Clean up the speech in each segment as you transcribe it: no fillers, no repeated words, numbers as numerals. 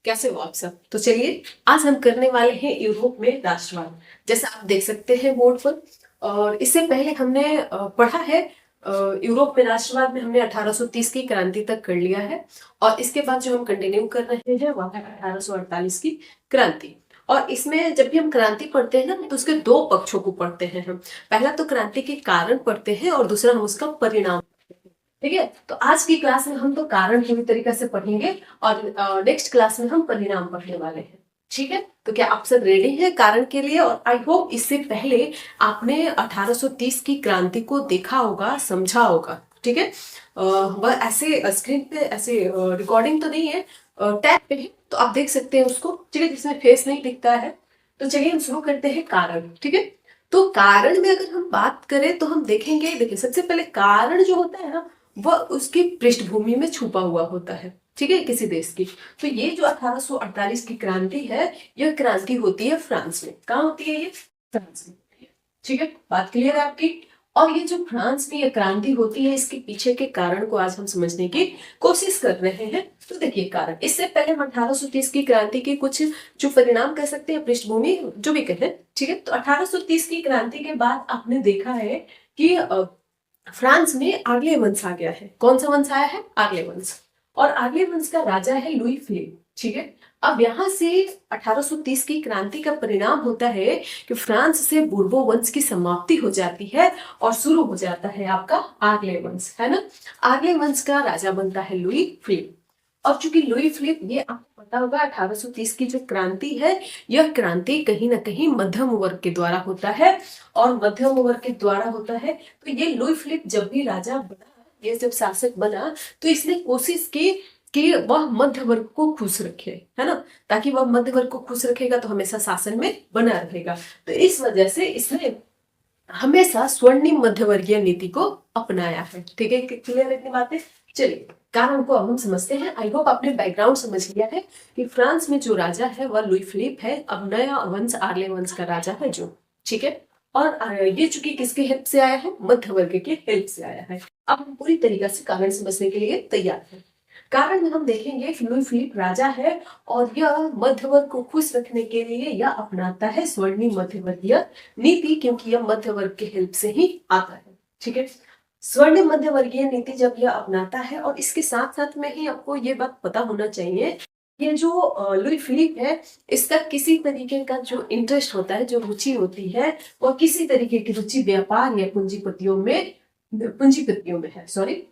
कैसे हो आप सब। तो चलिए आज हम करने वाले हैं यूरोप में राष्ट्रवाद। जैसा आप देख सकते हैं बोर्ड पर। और इससे पहले हमने पढ़ा है यूरोप में राष्ट्रवाद में हमने 1830 की क्रांति तक कर लिया है। और इसके बाद जो हम कंटिन्यू कर रहे हैं वह है 1848 की क्रांति। और इसमें जब भी हम क्रांति पढ़ते हैं ना तो उसके दो पक्षों को पढ़ते हैं हम। पहला तो क्रांति के कारण पढ़ते हैं और दूसरा हम उसका परिणाम। ठीक है, तो आज की क्लास में हम तो कारण पूरी तरीके से पढ़ेंगे और नेक्स्ट क्लास में हम परिणाम पढ़ने वाले हैं। ठीक है, तो क्या आप सब रेडी हैं कारण के लिए। और आई होप इससे पहले आपने 1830 की क्रांति को देखा होगा, समझा होगा। ठीक है, वह ऐसे स्क्रीन पे ऐसे रिकॉर्डिंग तो नहीं है, टैब पे है तो आप देख सकते हैं उसको। ठीक है, जिसमें फेस नहीं दिखता है। तो चलिए हम शुरू करते हैं कारण। ठीक है, तो कारण में अगर हम बात करें तो हम देखेंगे, देखिए सबसे पहले कारण जो होता है ना वह उसकी पृष्ठभूमि में छुपा हुआ होता है। ठीक है, किसी देश की। तो ये जो 1848 की क्रांति है, यह क्रांति होती है फ्रांस में। कहाँ होती है ये? फ्रांस में होती है। ठीक है, बात क्लियर है आपकी। और ये जो फ्रांस में ये क्रांति होती है, इसके पीछे के कारण को आज हम समझने की कोशिश कर रहे हैं। तो देखिए कारण, इससे पहले हम 1830 की क्रांति के कुछ जो परिणाम कह सकते हैं, पृष्ठभूमि जो भी कहें। ठीक है, तो 1830 की क्रांति के बाद आपने देखा है कि फ्रांस में आर्ले वंश आ गया है। कौन सा वंश आया है? आर्ले वंश। और आर्ले वंश का राजा है लुई फिलिप। ठीक है, अब यहां से 1830 की क्रांति का परिणाम होता है कि फ्रांस से बुर्बो वंश की समाप्ति हो जाती है और शुरू हो जाता है आपका आर्ले वंश, है ना। आर्ले वंश का राजा बनता है लुई फिलिप। और चूंकि लुई फिलिप, ये आपको पता होगा 1830 की जो क्रांति है, यह क्रांति कहीं ना कहीं मध्यम वर्ग के द्वारा होता है। और मध्यम वर्ग के द्वारा होता है तो ये लुई फिलिप जब भी राजा बना, ये जब शासक बना, तो इसने कोशिश की कि वह मध्य वर्ग को खुश रखे, है ना। ताकि वह मध्य वर्ग को खुश रखेगा तो हमेशा शासन में बना रहेगा। तो इस वजह से इसने हमेशा स्वर्णिम मध्यवर्गीय नीति को अपनाया है। ठीक है, क्लियर इतनी बातें। चलिए कारण को अब हम समझते हैं। आई होप आपने बैकग्राउंड समझ लिया है कि फ्रांस में जो राजा है वह लुई फिलिप है। अब नया वंश आर्ले वंश का राजा है जो। ठीक है, और ये चूंकि किसके हेल्प से आया है? मध्य वर्ग के हेल्प से आया है। अब हम पूरी तरीके से कारण समझने के लिए तैयार हैं। कारण में हम देखेंगे कि लुई फिलिप राजा है और यह मध्य वर्ग को खुश रखने के लिए यह अपनाता है स्वर्णिम मध्यवर्गीय नीति, क्योंकि यह मध्य वर्ग के हेल्प से ही आता है। ठीक है, स्वर्णिम मध्यवर्गीय नीति जब यह अपनाता है, और इसके साथ साथ में ही आपको ये बात पता होना चाहिए, ये जो लुई फिलिप है, इसका किसी तरीके का जो इंटरेस्ट होता है, जो रुचि होती है, वो किसी तरीके की रुचि व्यापार या पूंजीपतियों में है। सॉरी,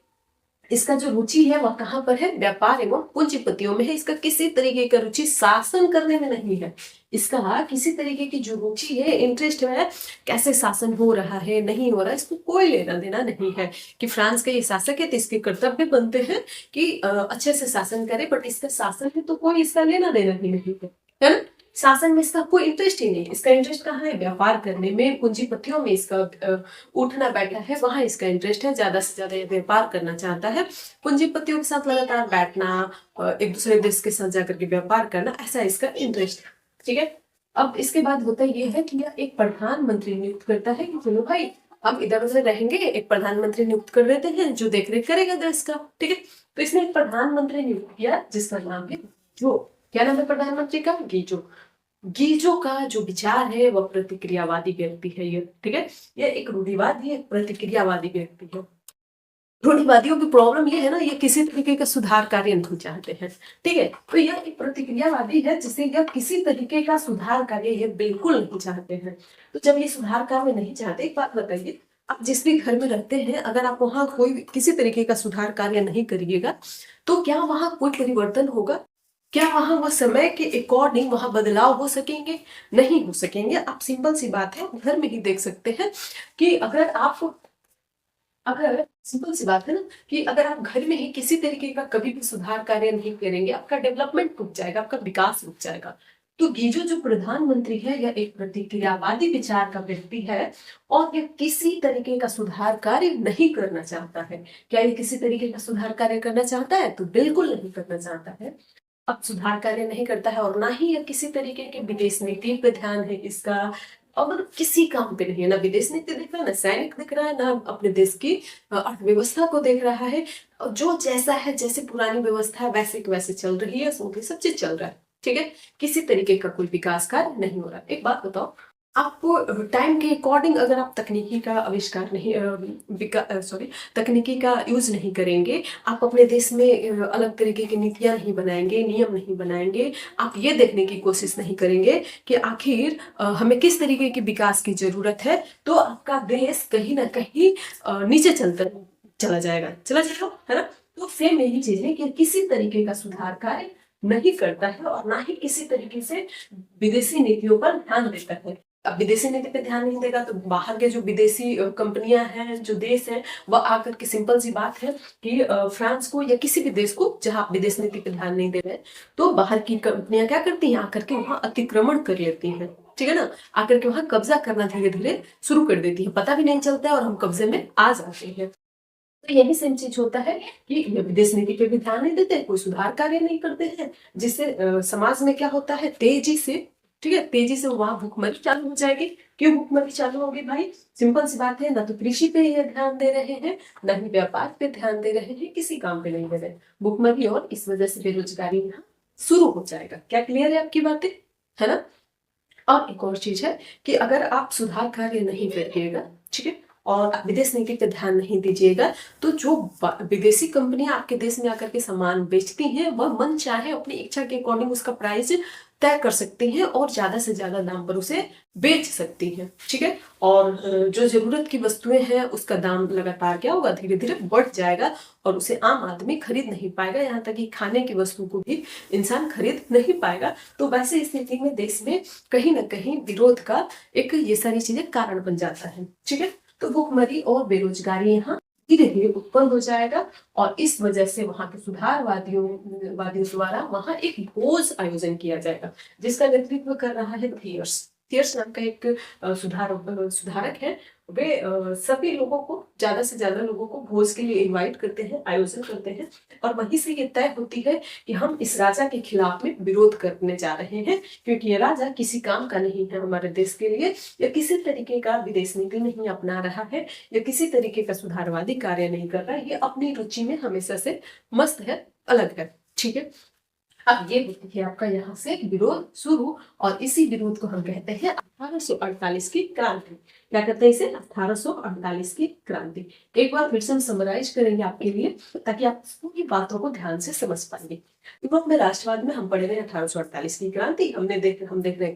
इसका जो रुचि है वह कहाँ पर है? व्यापार एवं पूंजीपतियों में है। इसका किसी तरीके का रुचि शासन करने में नहीं है। इसका किसी तरीके की जो रुचि है, इंटरेस्ट है, कैसे शासन हो रहा है नहीं हो रहा है, इसको कोई लेना देना नहीं है। कि फ्रांस का ये शासक है तो इसके कर्तव्य बनते हैं कि अच्छे से शासन करे, बट इसका शासन है तो कोई इसका लेना देना ही नहीं है ना। शासन में इसका कोई इंटरेस्ट ही नहीं। इसका इंटरेस्ट कहाँ है? व्यापार करने में, पूंजीपतियों में इसका उठना बैठना है, वहां इसका इंटरेस्ट है। ज्यादा से ज्यादा व्यापार करना चाहता है, पूंजीपतियों के साथ लगातार बैठना, एक दूसरे देश के साथ जाकर के व्यापार करना, ऐसा इसका इंटरेस्ट है। ठीक है, अब इसके बाद होता ये है कि यह एक प्रधानमंत्री नियुक्त करता है कि चलो भाई हम इधर उधर रहेंगे, एक प्रधानमंत्री नियुक्त कर देते हैं जो देख रेख करेगा देश का। ठीक है, तो इसने एक प्रधानमंत्री नियुक्त किया जिसका नाम है जो, क्या नाम है प्रधानमंत्री का? गीजो। गीजो का जो विचार है वह प्रतिक्रियावादी व्यक्ति है ये। ठीक है, ये एक रूढ़िवादी, एक प्रतिक्रियावादी व्यक्ति है। रूढ़िवादियों की प्रॉब्लम ये है ना, ये किसी तरीके का सुधार कार्य नहीं चाहते हैं। ठीक है, तो यह एक प्रतिक्रियावादी है जिसे यह किसी तरीके का सुधार कार्य ये बिल्कुल नहीं चाहते हैं। तो जब ये सुधार कार्य नहीं चाहते, एक बात बताइए, आप जिस भी घर में रहते हैं, अगर आप वहां कोई किसी तरीके का सुधार कार्य नहीं करिएगा तो क्या वहां कोई परिवर्तन होगा? क्या वहां वो समय के अकॉर्डिंग वहां बदलाव हो सकेंगे? नहीं हो सकेंगे। आप सिंपल सी बात है, घर में ही देख सकते हैं कि अगर सिंपल सी बात है ना कि अगर आप घर में ही किसी तरीके का कभी भी सुधार कार्य नहीं करेंगे, आपका डेवलपमेंट रुक जाएगा, आपका विकास रुक जाएगा। तो गीजो जो प्रधानमंत्री है, यह एक प्रतिक्रियावादी विचार का व्यक्ति है और यह किसी तरीके का सुधार कार्य नहीं करना चाहता है। क्या ये किसी तरीके का सुधार कार्य करना चाहता है? तो बिल्कुल नहीं करना चाहता है। अब सुधार कार्य नहीं करता है और ना ही यह किसी तरीके के विदेश नीति पे ध्यान है इसका, और मतलब किसी काम पे नहीं है, ना विदेश नीति दिख रहा है, ना सैनिक दिख रहा है, ना अपने देश की अर्थव्यवस्था को देख रहा है। और जो जैसा है, जैसे पुरानी व्यवस्था है वैसे की वैसे चल रही है, स्मूथली सब चीज चल रहा है। ठीक है, किसी तरीके का कोई विकास कार्य नहीं हो रहा। एक बात बताओ, आपको टाइम के अकॉर्डिंग अगर आप तकनीकी का आविष्कार नहीं सॉरी तकनीकी का यूज नहीं करेंगे, आप अपने देश में अलग तरीके की नीतियां नहीं बनाएंगे, नियम नहीं बनाएंगे, आप ये देखने की कोशिश नहीं करेंगे कि आखिर हमें किस तरीके के विकास की जरूरत है, तो आपका देश कहीं ना कहीं नीचे चला जाएगा, है ना। तो सेम यही चीज है कि किसी तरीके का सुधार कार्य नहीं करता है और ना ही किसी तरीके से विदेशी नीतियों पर ध्यान देता है। अब विदेशी नीति पे ध्यान नहीं देगा तो बाहर के जो विदेशी कंपनियां हैं, जो देश है, वह आकर के सिंपल सी बात है कि फ्रांस को या किसी भी देश को जहां आप विदेश नीति पे ध्यान नहीं दे रहे, तो बाहर की कंपनियां क्या करती हैं, आकर के वहां अतिक्रमण कर लेती हैं। ठीक है ना, आकर के वहां कब्जा करना धीरे धीरे शुरू कर देती है, पता भी नहीं चलता है और हम कब्जे में आ जाते हैं। तो यही सेम चीज होता है कि ये विदेश नीति पे भी ध्यान नहीं देते, कोई सुधार कार्य नहीं करते हैं, जिससे समाज में क्या होता है, तेजी से, ठीक है, तेजी से वहां भूखमरी चालू हो जाएगी। क्यों भूखमरी चालू होगी भाई, सिंपल सी बात है, ना तो कृषि पे ये ध्यान दे रहे हैं, ना ही व्यापार पे ध्यान दे रहे हैं, किसी काम पे नहीं दे रहे, भूखमरी, और इस वजह से बेरोजगारी यहाँ शुरू हो जाएगा। क्या क्लियर है आपकी बातें, है ना। और एक और चीज है कि अगर आप सुधार कार्य नहीं करिएगा, ठीक है, और आप विदेश नीति पे ध्यान नहीं दीजिएगा, तो जो विदेशी कंपनियां आपके देश में आकर के सामान बेचती हैं, वह मन चाहे अपनी इच्छा के अकॉर्डिंग उसका प्राइस तय कर सकती हैं और ज्यादा से ज्यादा दाम पर उसे बेच सकती हैं। ठीक है, और जो जरूरत की वस्तुएं हैं उसका दाम लगातार क्या होगा, धीरे धीरे बढ़ जाएगा और उसे आम आदमी खरीद नहीं पाएगा, यहाँ तक कि खाने की वस्तु को भी इंसान खरीद नहीं पाएगा। तो वैसे स्थिति में देश में कहीं ना कहीं विरोध का एक ये सारी चीजें कारण बन जाता है। ठीक है, तो भूखमरी और बेरोजगारी यहाँ धीरे धीरे उत्पन्न हो जाएगा और इस वजह से वहां के वादियों द्वारा वहां एक भोज आयोजन किया जाएगा, जिसका नेतृत्व कर रहा है थियर्स नाम का एक सुधारक है। वे सभी लोगों को, ज्यादा से ज्यादा लोगों को भोज के लिए इनवाइट करते हैं, आयोजन करते हैं, और वहीं से ये तय होती है कि हम इस राजा के खिलाफ में विरोध करने जा रहे हैं, क्योंकि ये राजा किसी काम का नहीं है हमारे देश के लिए, या किसी तरीके का विदेश नीति नहीं अपना रहा है, या किसी तरीके का सुधारवादी कार्य नहीं कर रहा है, ये अपनी रुचि में हमेशा से मस्त है, अलग है। ठीक है, अब ये देखिए आपका यहाँ से विरोध शुरू, और इसी विरोध को हम कहते हैं 1848 की क्रांति। क्या कहते हैं इसे, 1848 की क्रांति। एक बार फिर से हम समराइज करेंगे आपके लिए, ताकि आप पूरी बातों को ध्यान से समझ पाएंगे। यूरोप में राष्ट्रवाद में हम पढ़े रहे 1848 की क्रांति, हम देख रहे हैं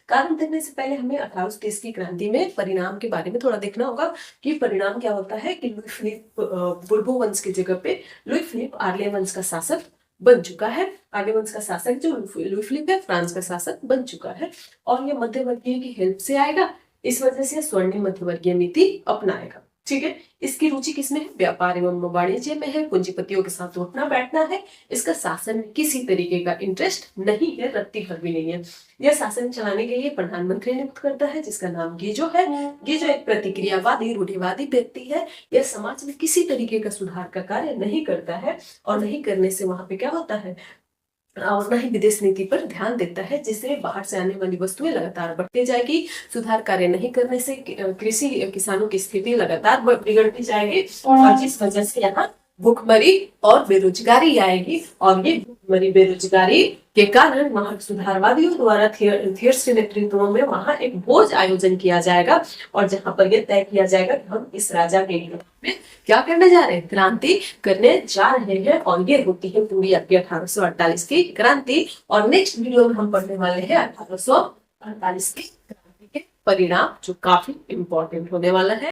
कारण देखने से पहले हमें 1830 की क्रांति में परिणाम के बारे में थोड़ा देखना होगा कि परिणाम क्या होता है। कि लुई फिलिप बुर्बो वंश की जगह पे लुई फिलिप आर्ले वंश का शासक बन चुका है। आर्ले वंश का शासक जो लुई फिलिप है, फ्रांस का शासक बन चुका है, और ये मध्यवर्गीय की हेल्प से आएगा, इस वजह से स्वर्णिम मध्यवर्गीय नीति अपनाएगा। ठीक है, इसकी रुचि किसमें है, व्यापार एवं वाणिज्य में है, पूंजीपतियों के साथ उठना बैठना है, इसका शासन में किसी तरीके का इंटरेस्ट नहीं है, रत्ती भर भी नहीं है। यह शासन चलाने के लिए प्रधानमंत्री नियुक्त करता है, जिसका नाम गीजो है। गीजो एक प्रतिक्रियावादी रूढ़िवादी व्यक्ति है, यह समाज में किसी तरीके का सुधार का कार्य नहीं करता है, और नहीं करने से वहां पे क्या होता है, और न ही विदेश नीति पर ध्यान देता है, जिससे बाहर से आने वाली वस्तुएं लगातार बढ़ती जाएगी। सुधार कार्य नहीं करने से कृषि किसानों की स्थिति लगातार बिगड़ती जाएगी, और जिस वजह से यहाँ भूखमरी और बेरोजगारी आएगी, और ये भूखमरी बेरोजगारी के कारण वहां सुधारवादियों द्वारा थियर्स के नेतृत्व में वहां एक भोज आयोजन किया जाएगा, और जहां पर यह तय किया जाएगा कि हम इस राजा के लिए में क्या करने जा रहे हैं, क्रांति करने जा रहे हैं। और ये होती है पूरी आपकी 1848 की क्रांति। और नेक्स्ट वीडियो में हम पढ़ने वाले हैं 1848 की क्रांति के परिणाम, जो काफी इंपॉर्टेंट होने वाला है।